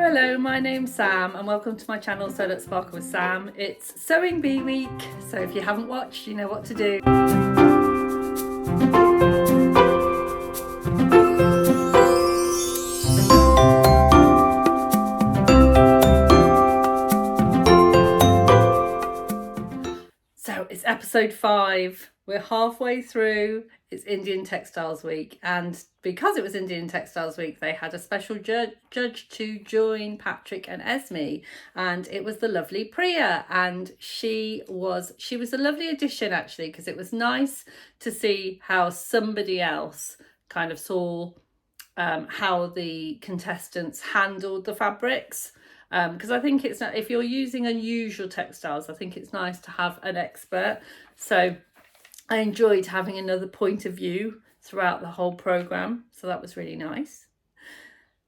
Hello, my name's Sam and welcome to my channel Sew That Sparkle with Sam. It's Sewing Bee Week, so if you haven't watched, you know what to do. So it's episode 5. We're halfway through. It's Indian Textiles Week, and because it was Indian Textiles Week, they had a special judge to join Patrick and Esme, and it was the lovely Priya, and she was a lovely addition actually, because it was nice to see how somebody else kind of saw how the contestants handled the fabrics. Because I think it's not, if you're using unusual textiles, I think it's nice to have an expert. So I enjoyed having another point of view throughout the whole program. So that was really nice.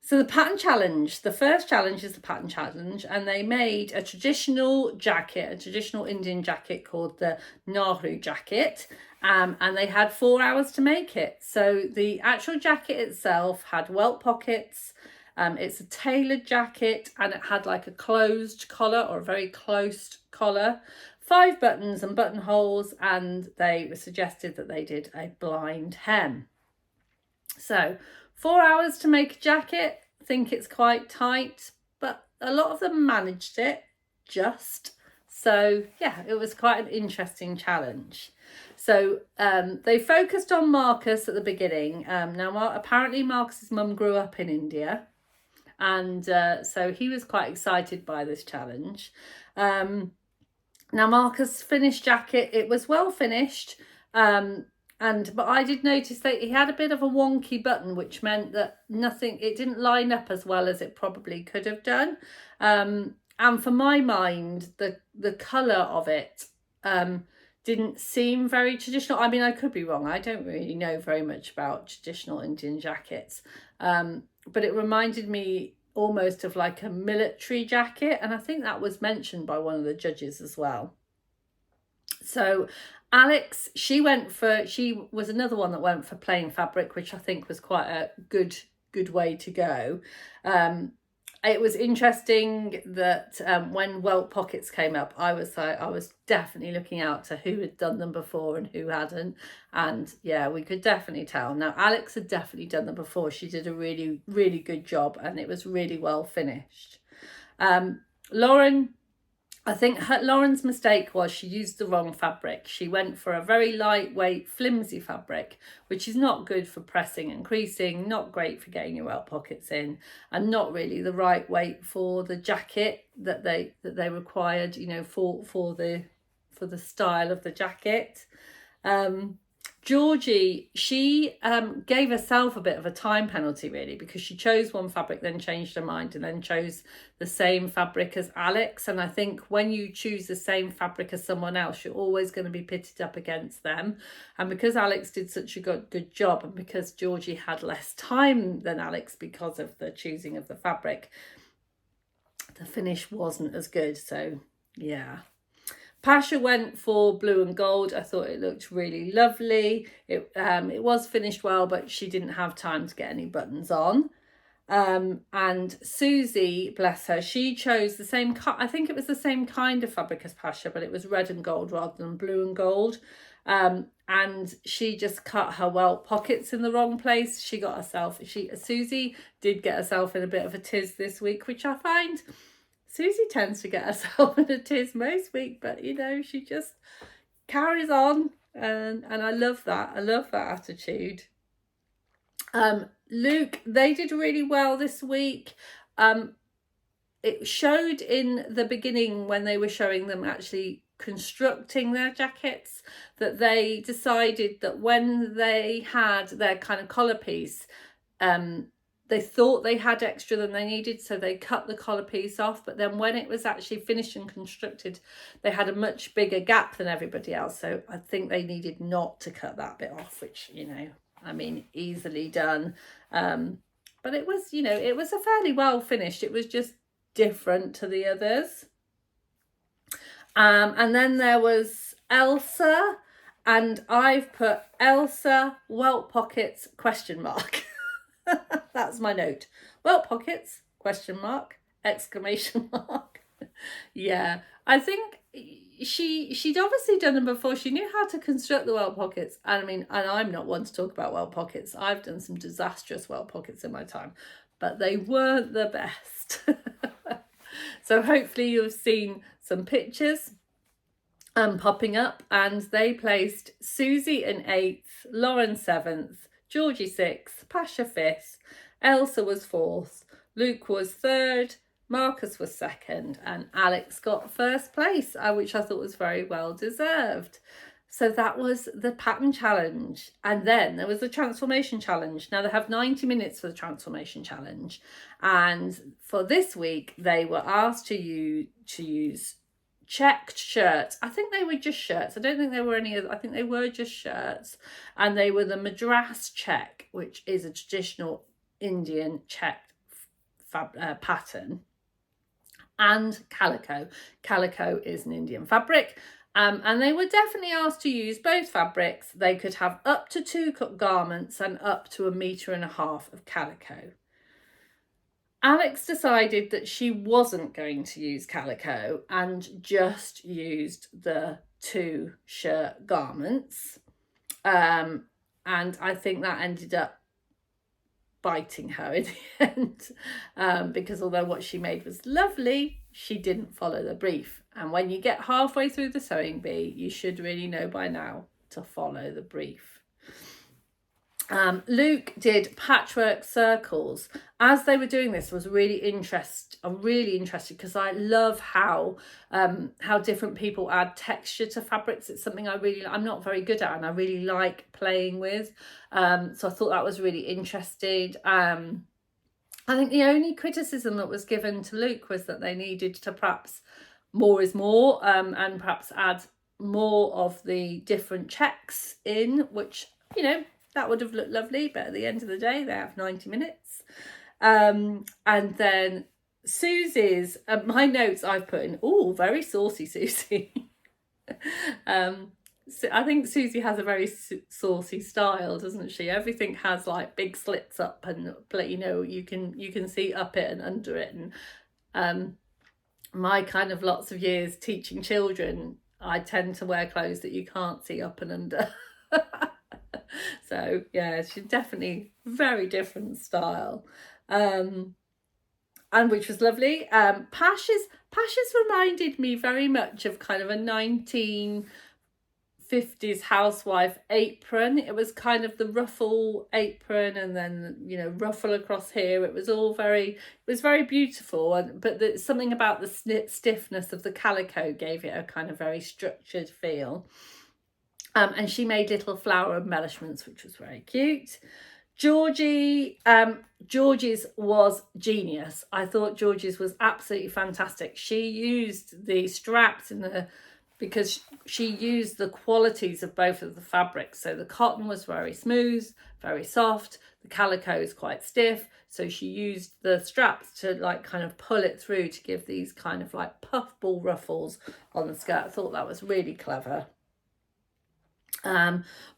So the pattern challenge, the first challenge is the pattern challenge, and they made a traditional jacket, a traditional Indian jacket called the Nehru jacket. And they had 4 hours to make it. So the actual jacket itself had welt pockets. It's a tailored jacket, and it had like a closed collar or a very close collar, 5 buttons and buttonholes, and they suggested that they did a blind hem. So 4 hours to make a jacket. I think it's quite tight, but a lot of them managed it just. So yeah, it was quite an interesting challenge. So they focused on Marcus at the beginning. Now apparently Marcus's mum grew up in India, and so he was quite excited by this challenge. Now Marcus' finished jacket, it was well finished, but I did notice that he had a bit of a wonky button, which meant that it didn't line up as well as it probably could have done. And for my mind, the colour of it didn't seem very traditional. I mean, I could be wrong. I don't really know very much about traditional Indian jackets, but it reminded me almost of like a military jacket, and I think that was mentioned by one of the judges as well. So Alex, she was another one that went for plain fabric, which I think was quite a good way to go. It was interesting that when welt pockets came up, I was definitely looking out to who had done them before and who hadn't. And yeah, we could definitely tell. Now, Alex had definitely done them before. She did a really, really good job, and it was really well finished. Lauren, I think Lauren's mistake was she used the wrong fabric. She went for a very lightweight, flimsy fabric, which is not good for pressing and creasing, not great for getting your welt pockets in, and not really the right weight for the jacket that they required, you know, for the style of the jacket. Georgie, she gave herself a bit of a time penalty really, because she chose one fabric, then changed her mind, and then chose the same fabric as Alex. And I think when you choose the same fabric as someone else, you're always going to be pitted up against them. And because Alex did such a good job, and because Georgie had less time than Alex because of the choosing of the fabric, the finish wasn't as good. So yeah. Pasha went for blue and gold. I thought it looked really lovely. It was finished well, but she didn't have time to get any buttons on. And Susie, bless her, she chose the same, I think it was the same kind of fabric as Pasha, but it was red and gold rather than blue and gold. And she just cut her welt pockets in the wrong place. Susie did get herself in a bit of a tiz this week, which I find Susie tends to get herself in a tiz most week, but you know, she just carries on, and I love that. I love that attitude. Luke, they did really well this week. It showed in the beginning when they were showing them actually constructing their jackets that they decided that when they had their kind of collar piece, they thought they had extra than they needed, so they cut the collar piece off. But then when it was actually finished and constructed, they had a much bigger gap than everybody else. So I think they needed not to cut that bit off, which, you know, I mean, easily done. But it was, you know, it was a fairly well finished. It was just different to the others. And then there was Elsa. And I've put Elsa welt pockets ? That's my note. Welt pockets ? Exclamation mark. Yeah, I think she'd obviously done them before. She knew how to construct the welt pockets. And I mean, and I'm not one to talk about welt pockets. I've done some disastrous welt pockets in my time, but they weren't the best. So hopefully you've seen some pictures popping up, and they placed Susie in 8th, Lauren 7th, Georgie 6th, Pasha 5th, Elsa was 4th, Luke was 3rd, Marcus was 2nd, and Alex got 1st place, which I thought was very well deserved. So that was the pattern challenge. And then there was the transformation challenge. Now they have 90 minutes for the transformation challenge. And for this week, they were asked to use checked shirts. I think they were just shirts. I don't think there were any other. I think they were just shirts. And they were the Madras check, which is a traditional Indian checked pattern. And calico. Calico is an Indian fabric. And they were definitely asked to use both fabrics. They could have up to 2 garments and up to 1.5 meters of calico. Alex decided that she wasn't going to use calico and just used the 2 shirt garments. And I think that ended up biting her in the end, because although what she made was lovely, she didn't follow the brief. And when you get halfway through the sewing bee, you should really know by now to follow the brief. Luke did patchwork circles. As they were doing this, I'm really interested because I love how different people add texture to fabrics. It's something I'm not very good at, and I really like playing with. So I thought that was really interesting. I think the only criticism that was given to Luke was that they needed to perhaps more is more, and perhaps add more of the different checks in, which, that would have looked lovely, but at the end of the day, they have 90 minutes. And then Susie's, my notes I've put in, very saucy Susie. So I think Susie has a very saucy style, doesn't she? Everything has like big slits up, and you can see up it and under it. And my kind of lots of years teaching children, I tend to wear clothes that you can't see up and under. So yeah, she's definitely very different style, and which was lovely. Pasha's reminded me very much of kind of a 1950s housewife apron. It was kind of the ruffle apron, and then ruffle across here. It was very beautiful, but something about the stiffness of the calico gave it a kind of very structured feel. And she made little flower embellishments, which was very cute. Georgie's was genius. I thought Georgie's was absolutely fantastic. She used the straps because she used the qualities of both of the fabrics. So the cotton was very smooth, very soft. The calico is quite stiff. So she used the straps to kind of pull it through to give these kind of like puffball ruffles on the skirt. I thought that was really clever.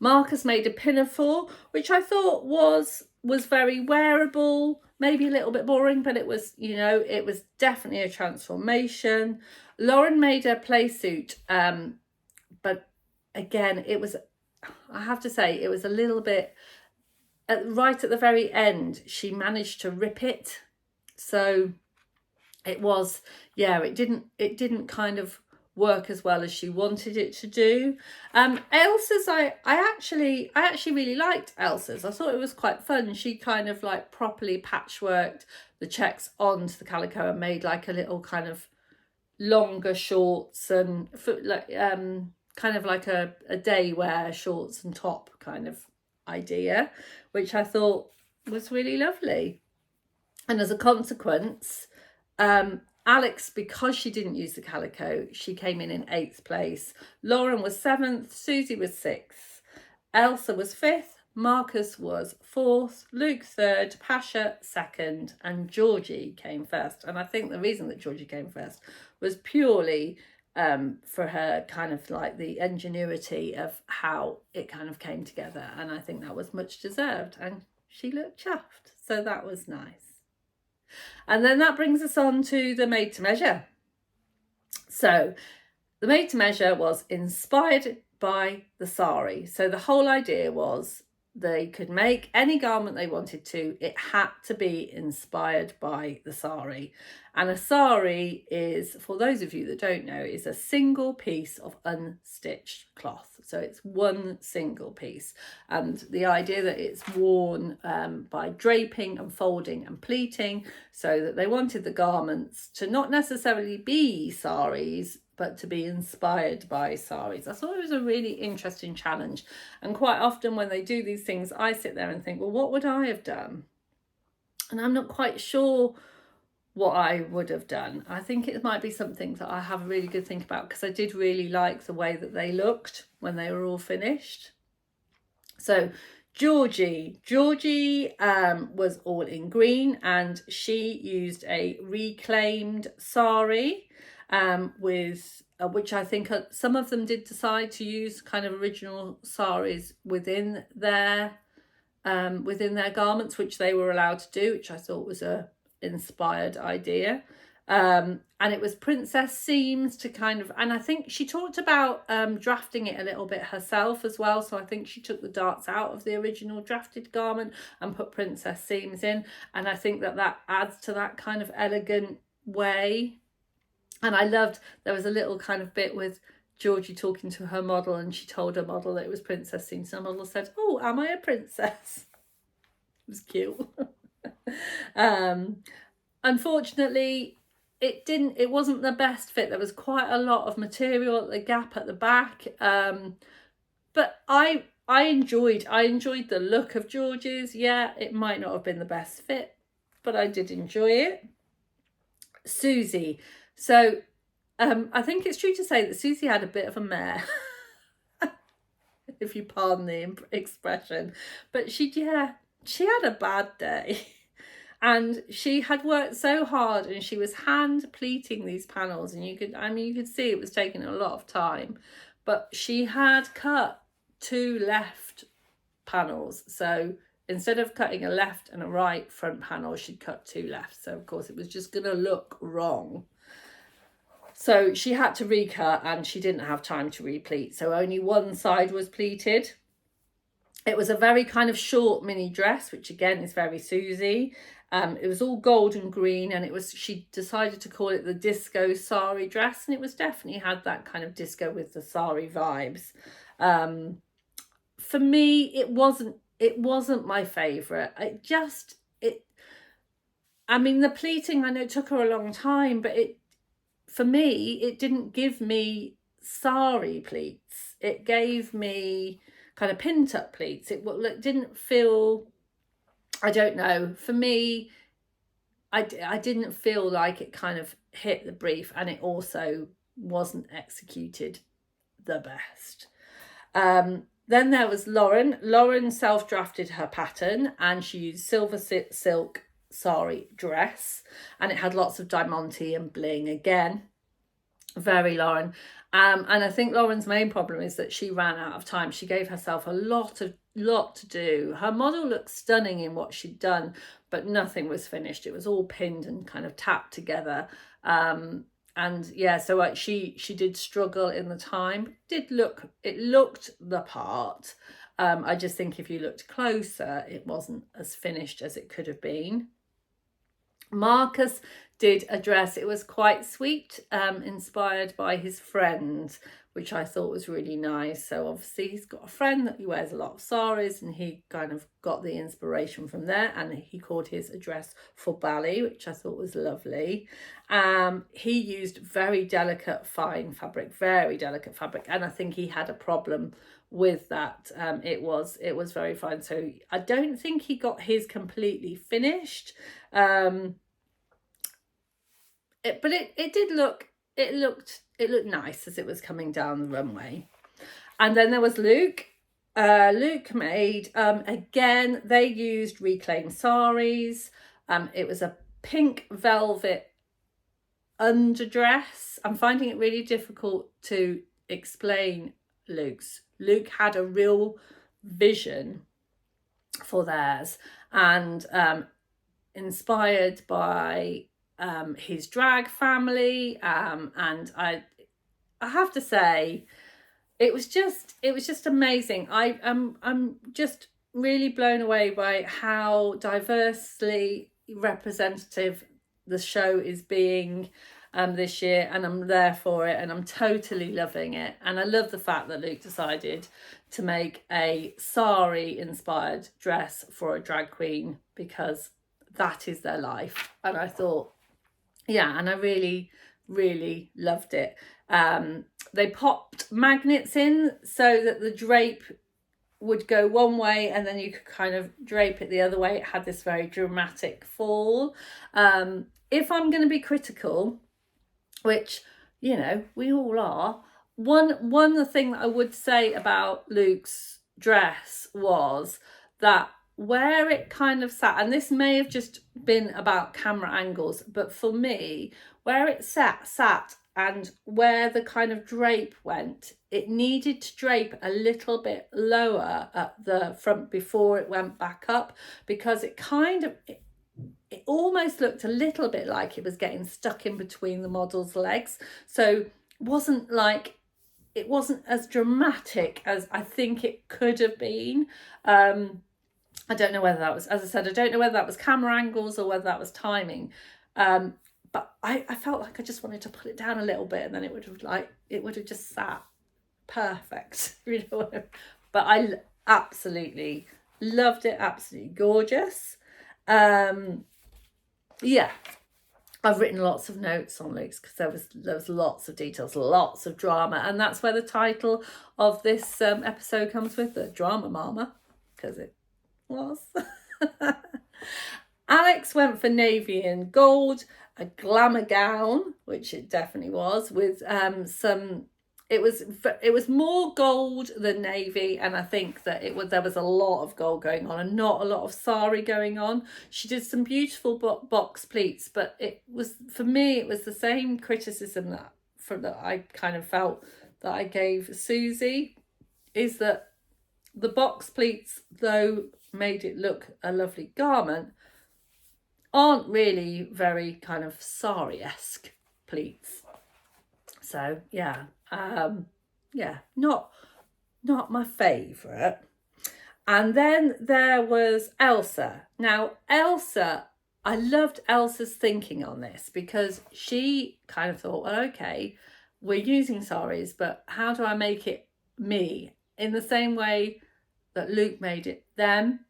Marcus made a pinafore, which I thought was very wearable, maybe a little bit boring, but it was definitely a transformation. Lauren made a play suit, but again, I have to say, it was a little bit, right at the very end, she managed to rip it. So it didn't kind of work as well as she wanted it to do. Elsa's, I actually really liked Elsa's. I thought it was quite fun. She kind of properly patchworked the checks onto the calico and made a little kind of longer shorts and kind of like a day wear shorts and top kind of idea, which I thought was really lovely. And as a consequence, Alex, because she didn't use the calico, she came in 8th place. Lauren was 7th, Susie was 6th, Elsa was 5th, Marcus was 4th, Luke 3rd, Pasha 2nd, and Georgie came 1st. And I think the reason that Georgie came 1st was purely for her kind of like the ingenuity of how it kind of came together. And I think that was much deserved. And she looked chuffed. So that was nice. And then that brings us on to the made to measure. So the made to measure was inspired by the sari. So the whole idea was they could make any garment they wanted to. It had to be inspired by the sari. And a sari is, for those of you that don't know, is a single piece of unstitched cloth. So it's one single piece. And the idea that it's worn by draping and folding and pleating, so that they wanted the garments to not necessarily be saris, but to be inspired by saris. I thought it was a really interesting challenge. And quite often when they do these things, I sit there and think, well, what would I have done? And I'm not quite sure what I would have done. I think it might be something that I have a really good think about, because I did really like the way that they looked when they were all finished. So Georgie was all in green, and she used a reclaimed sari with which I think some of them did decide to use kind of original saris within their garments, which they were allowed to do, which I thought was a inspired idea. And it was princess seams to kind of, and I think she talked about drafting it a little bit herself as well. So I think she took the darts out of the original drafted garment and put princess seams in. And I think that adds to that kind of elegant way. And I loved, there was a little kind of bit with Georgie talking to her model, and she told her model that it was princess seams. And the model said, "Oh, am I a princess?" It was cute. Unfortunately, it wasn't the best fit. There was quite a lot of material at the gap at the back. But I enjoyed the look of Georgie's. Yeah, it might not have been the best fit, but I did enjoy it. Susie. So I think it's true to say that Susie had a bit of a mare, if you pardon the expression. But she had a bad day. And she had worked so hard, and she was hand pleating these panels, and you could see it was taking a lot of time. But she had cut 2 left panels. So instead of cutting a left and a right front panel, she'd cut 2 left. So of course it was just going to look wrong. So she had to recut, and she didn't have time to repleat. So only one side was pleated. It was a very kind of short mini dress, which again is very Susie. It was all gold and green, and she decided to call it the disco sari dress, and it was definitely had that kind of disco with the sari vibes. For me, it wasn't my favourite. The pleating, I know it took her a long time, but for me, it didn't give me sari pleats. It gave me kind of pinned up pleats. It didn't feel, I don't know, for me, I didn't feel like it kind of hit the brief, and it also wasn't executed the best. Then there was Lauren. Lauren self-drafted her pattern, and she used silver silk sari dress, and it had lots of diamante and bling again. Very Lauren. And I think Lauren's main problem is that she ran out of time. She gave herself a lot to do. Her model looked stunning in what she'd done, but nothing was finished. It was all pinned and kind of tapped together. And yeah, so she did struggle in the time. It looked the part. I just think if you looked closer, it wasn't as finished as it could have been. Marcus did a dress. It was quite sweet, inspired by his friend, which I thought was really nice. So obviously he's got a friend that he wears a lot of saris, and he kind of got the inspiration from there, and he called his dress for Bali, which I thought was lovely. He used very delicate fine fabric, and I think he had a problem with that. It was very fine, so I don't think he got his completely finished. It looked nice as it was coming down the runway. And then there was Luke. Luke made, again, they used reclaimed saris. It was a pink velvet underdress. I'm finding it really difficult to explain Luke's. Luke had a real vision for theirs, and inspired by his drag family, and I have to say, it was just amazing. I'm just really blown away by how diversely representative the show is being this year, and I'm there for it, and I'm totally loving it. And I love the fact that Luke decided to make a sari inspired dress for a drag queen, because that is their life. And I thought, yeah, and I really, really loved it. They popped magnets in so that the drape would go one way and then you could kind of drape it the other way. It had this very dramatic fall. If I'm going to be critical, which, you know, we all are, one thing that I would say about Luke's dress was that where it kind of sat, and this may have just been about camera angles, but for me, where it sat and where the kind of drape went, it needed to drape a little bit lower at the front before it went back up, because it kind of, it almost looked a little bit like it was getting stuck in between the model's legs. So it wasn't as dramatic as I think it could have been. I don't know whether that was, as I said, I don't know whether that was camera angles or whether that was timing. But I felt like I just wanted to put it down a little bit, and then it would have just sat perfect, you know. But I absolutely loved it, absolutely gorgeous. Yeah, I've written lots of notes on Luke's because there was lots of details, lots of drama, and that's where the title of this episode comes with, the drama mama, because it was. Alex went for navy and gold, a glamour gown, which it definitely was, with it was more gold than navy, and I think that there was a lot of gold going on and not a lot of sari going on. She did some beautiful box pleats, but it was, for me, it was the same criticism that I kind of felt that I gave Susie, is that the box pleats, though made it look a lovely garment, aren't really very kind of sari-esque pleats. So yeah, not my favourite. And then there was Elsa. Now Elsa, I loved Elsa's thinking on this, because she kind of thought, well, okay, we're using saris, but how do I make it me? In the same way that Luke made it them,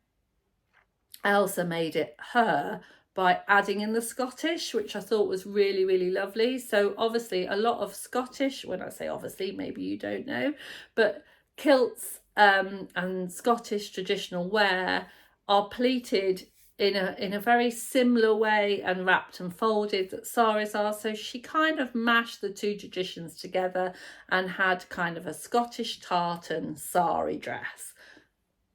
Elsa made it her, by adding in the Scottish, which I thought was really, really lovely. So obviously a lot of Scottish, when I say obviously, maybe you don't know, but kilts and Scottish traditional wear are pleated in a very similar way and wrapped and folded that saris are. So she kind of mashed the two traditions together and had kind of a Scottish tartan sari dress.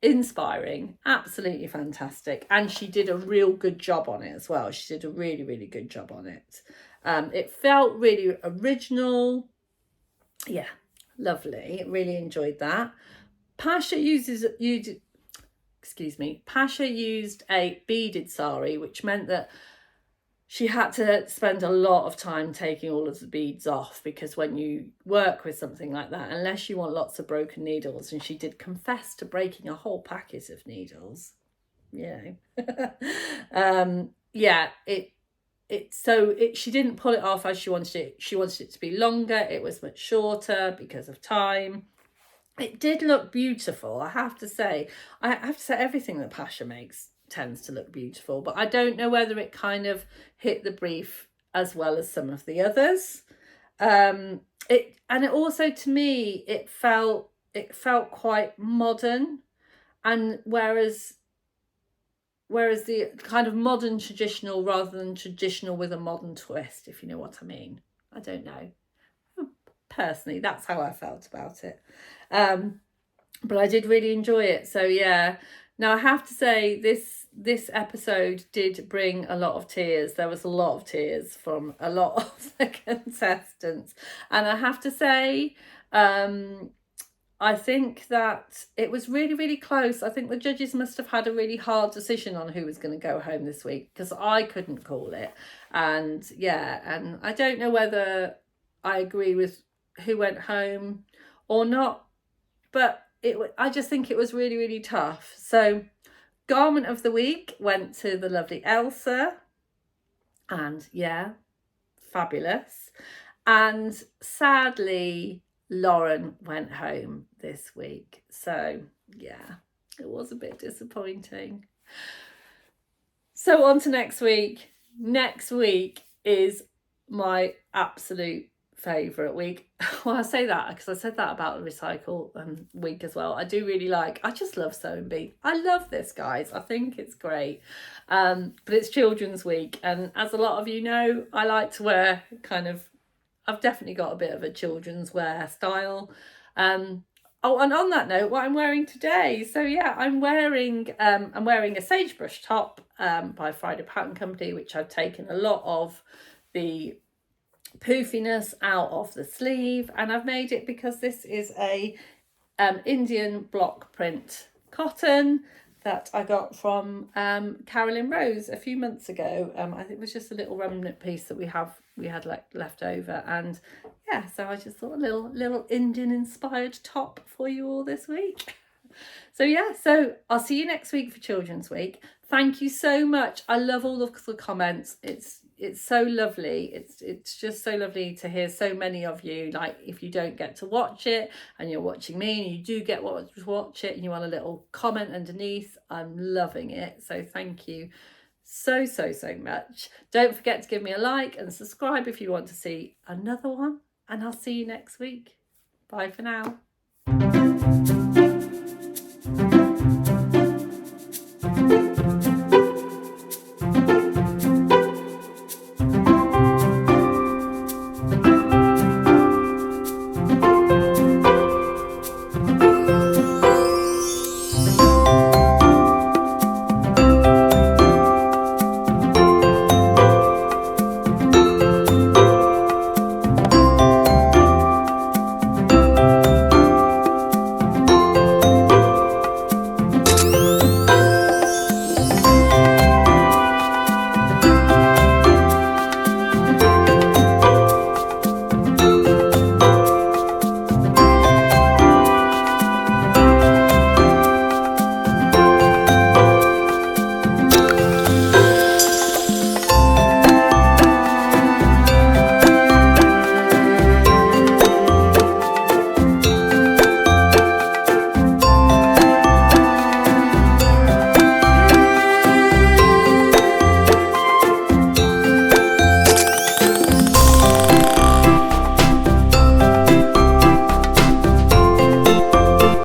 Inspiring, absolutely fantastic, and she did a real good job on it as well. She did a really, really good job on it. It felt really original. Yeah, lovely. Really enjoyed that. Pasha used a beaded sari, which meant that she had to spend a lot of time taking all of the beads off, because when you work with something like that, unless you want lots of broken needles, and she did confess to breaking a whole packet of needles, you know. She didn't pull it off as she wanted it. She wanted it to be longer. It was much shorter because of time. It did look beautiful, I have to say. I have to say, everything that Pasha makes tends to look beautiful, but I don't know whether it kind of hit the brief as well as some of the others. It also, to me, it felt quite modern, and whereas the kind of modern traditional rather than traditional with a modern twist, if you know what I mean. I don't know. Personally, that's how I felt about it. But I did really enjoy it. So yeah, Now I have to say this episode did bring a lot of tears. There was a lot of tears from a lot of the contestants, and I have to say, I think that it was really, really close. I think the judges must have had a really hard decision on who was going to go home this week, because I couldn't call it. And yeah, and I don't know whether I agree with who went home or not, but I just think it was really, really tough. So garment of the week went to the lovely Elsa, and yeah, fabulous. And sadly, Lauren went home this week. So yeah, it was a bit disappointing. So on to next week. Next week is my absolute favourite week. Well, I say that because I said that about the recycle week as well. I just love Sewing Bee. I love this, guys. I think it's great. But it's Children's Week, and as a lot of you know, I like to wear I've definitely got a bit of a children's wear style. Oh, and on that note, what I'm wearing today. So yeah, I'm wearing a sagebrush top by Friday Pattern Company, which I've taken a lot of the poofiness out of the sleeve, and I've made it because this is a Indian block print cotton that I got from Carolyn Rose a few months ago. I think it was just a little remnant piece that we had left over, and yeah, so I just thought a little Indian inspired top for you all this week. So yeah, so I'll see you next week for Children's Week. Thank you so much. I love all of the comments. It's so lovely. It's just so lovely to hear so many of you. Like, if you don't get to watch it and you're watching me and you do get to watch it and you want a little comment underneath, I'm loving it. So thank you so much. Don't forget to give me a like and subscribe if you want to see another one, and I'll see you next week. Bye for now.